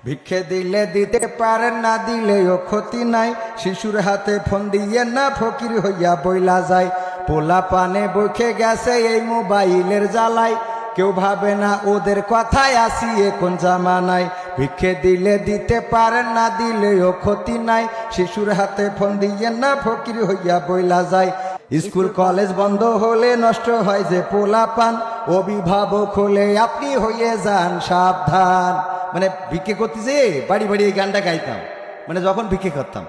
ভিক্ষে দিলে দিতে পারেন, না দিলেও ক্ষতি নাই। শিশুর হাতে ফোন দিয়ে না ফকির হইয়া বইলা যায়। পোলা পানে বইকে গেছে এই মোবাইলের জ্বালায়। কেউ ভাবে না ওদের কথায় আসি এখন জামানায়। ভিক্ষে দিলে দিতে পারেন, না দিলেও ক্ষতি নাই। শিশুর হাতে ফোন দিয়ে না ফকির হইয়া বইলা যায়। স্কুল কলেজ বন্ধ হলে নষ্ট হয় যে পোলা পান। অভিভাবক হলে আপনি হয়ে যান সাবধান। মানে ভিক্ষে করতে যে বাড়ি বাড়ি এই গানটা গাইতাম, মানে যখন ভিক্ষে করতাম।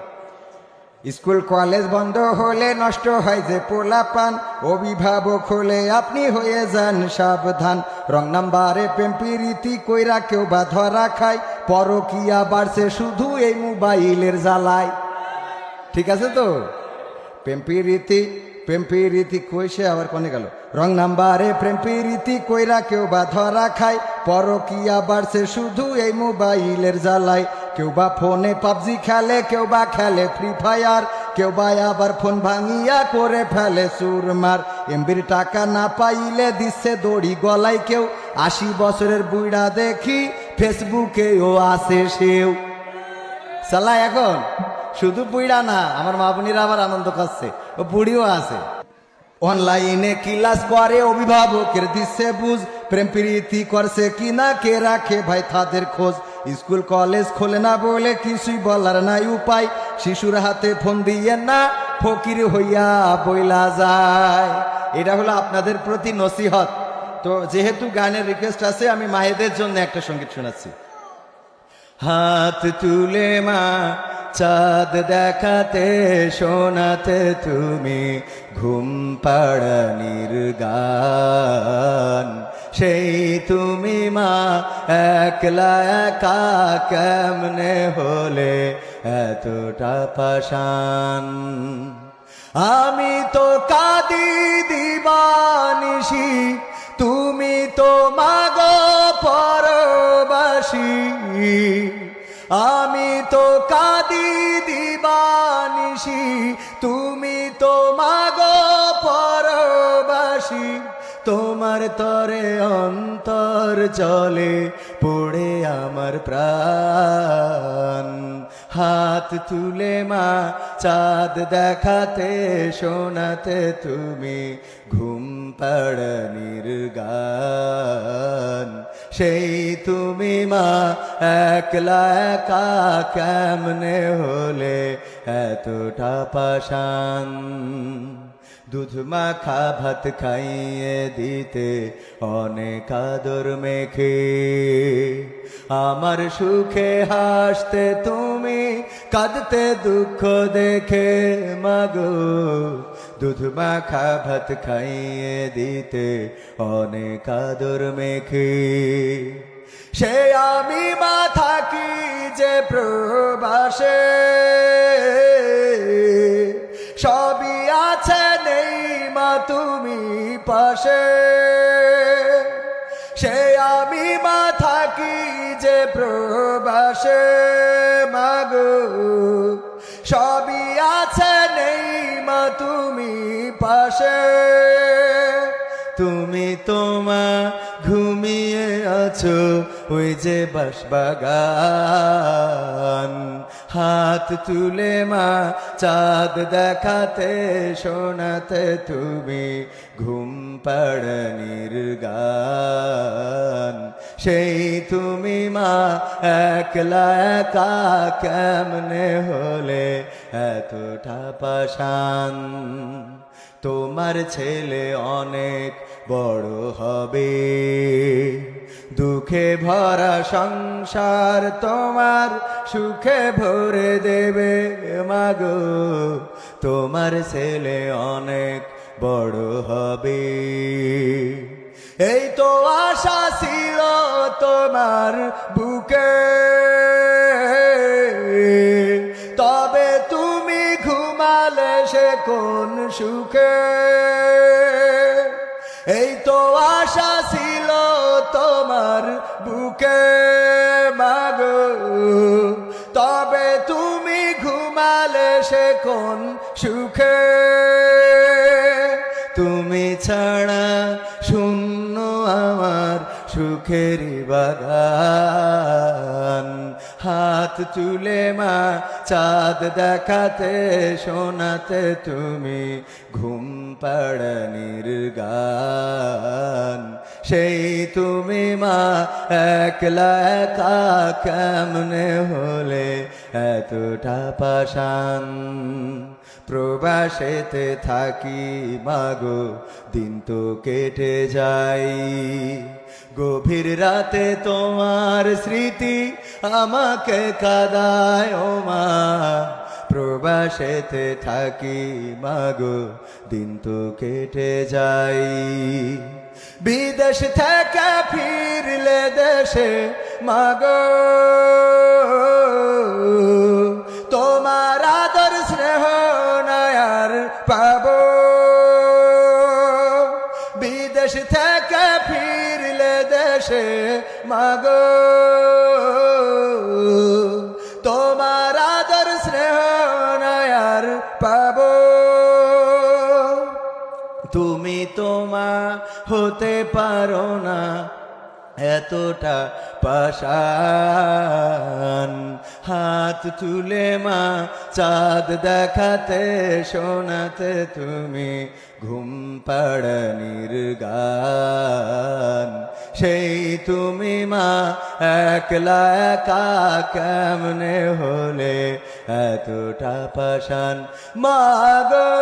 স্কুল কলেজ বন্ধ হলে নষ্ট হয় যে পোলা পান। অভিভাবক হলে আপনি হয়ে যান সাবধান। রং নাম্বারে প্রেম প্রীতি কইরা কেউ বা ধরা খায়। পরকিয়া বাড়ছে শুধু এই মোবাইলের জ্বালায়। ঠিক আছে তো? প্রেম প্রীতি কইছে আবার কোনে গেল। রং নাম্বারে প্রেম প্রীতি কইরা কেউ বা ধরা খায়। পরকিয়া বাড়ছে শুধু এই মোবাইলের জ্বালায়। কেউ বা ফোনে পাবজি খেলে, কেউ বা খেলে ফ্রি ফায়ার। কেউ বা আবার ফোন ভাঙিয়া করে ফেলে চুরমার। এমবির টাকা না পাইলে দিচ্ছে দড়ি গলায় কেউ। 80 বছরের বুইড়া দেখি ফেসবুকে ও আসে সেও। চালায় এখন শুধু বুইড়া না, আমার মা বোনেরা আবার আনন্দ করছে, ও বুড়িও আছে। অনলাইনে ক্লাস করে অভিভাবকের দিচ্ছে বুঝ। প্রেম প্রীতি করছে কিনা কে রাখে ভাই তাদের খোঁজ। স্কুল কলেজ খোলে না বলে কিছুই বলার নাই উপায়। শিশুর হাতে ফোন দিয়ে না ফকির হইয়া বইলা যায়। এটা হলো আপনাদের প্রতি নসিহত। তো যেহেতু গানের রিকোয়েস্ট আছে, আমি মায়েদের জন্য একটা সঙ্গীত শোনাচ্ছি। হাত তুলে মা চাঁদ দেখাতে শোনাতে তুমি ঘুম পাড়ানির গান। সেই তুমি মা একলা একা কেমনে হলে এতটা পাষাণ। আমি তো কাঁদি দিবানিশি, তুমি তো মাগো পরবাসী। আমি তো কাঁদি দিবানিশি, তুমি তো মাগো পরবাসী। তোমার তরে অন্তর জলে পড়ে আমার প্রাণ। হাত তুলে মা চাঁদ দেখাতে শোনাতে তুমি ঘুম পাড়ানির গান। সেই তুমি মা একলা একা কেমনে হলে এতটা পাষাণ। দুধ মাখা ভাত খাইয়ে দিতে অনেক আদর মেখে। আমার সুখে হাসতে তুমি কাঁদতে দুঃখ দেখে মাগো। দুধ মাখা ভাত খাইয়ে দিতে অনেক আদর মেখে। সে আমি মা থাকি যে প্রবাসে, সবই আছে নেই মা তুমি পাশে। সে আমি মা থাকি যে প্রবাসে মাগো। সবই আছে নেই মা তুমি পাশে। তুমি তোমা ঘুমিয়ে আছো ওই যে বাঁশবাগান। হাত তুলে মা চাঁদ দেখাতে শোনাতে তুমি ঘুম পাড়ানির গান। সেই তুমি মা একলা একা কেমনে হলে এতটা পাষাণ। তোমার ছেলে অনেক বড় হবে, দুঃখে ভরা সংসার তোমার সুখে ভরে দেবে মাগো। তোমার ছেলে অনেক বড় হবে, এই তো আশা ছিল তোমার বুকে। তবে তুমি ঘুমালে সে কোন সুখে। এই তো আশা ছিল তোমার বুকে মাগো। তবে তুমি ঘুমালে সে কোন সুখে। তুমি ছাড়া শূন্য আমার সুখের বাগান। তুলে মা চাঁদ দেখাতে শোনাতে তুমি ঘুম পাড়ানির গান। সেই তুমি মা একলা একা কেমনে হলে এতটা পাষাণ। প্রবাসেতে থাকি মাগো দিন তো কেটে যাই, গভীর রাতে তোমার স্মৃতি আমাকে কাঁদায় ও মা। প্রবাসেতে থাকি মাগো দিন তো কেটে যাই, বিদেশ থেকে ফিরলে দেশে মাগো তোমার আদর স্নেহ নয়ার পাবো। বিদেশ থেকে ফিরলে দেশে মাগো তোমার আদর স্নেহ নয়ার পাবো। তুমি তোমা হতে পারো না এতটা পাষাণ, হাত তুলে মা চাঁদ দেখাতে শোনাতে তুমি ঘুম পাড়ানির গান। সেই তুমি মা একলা একা কেমনে হলে এতটা পাষাণ মাগো।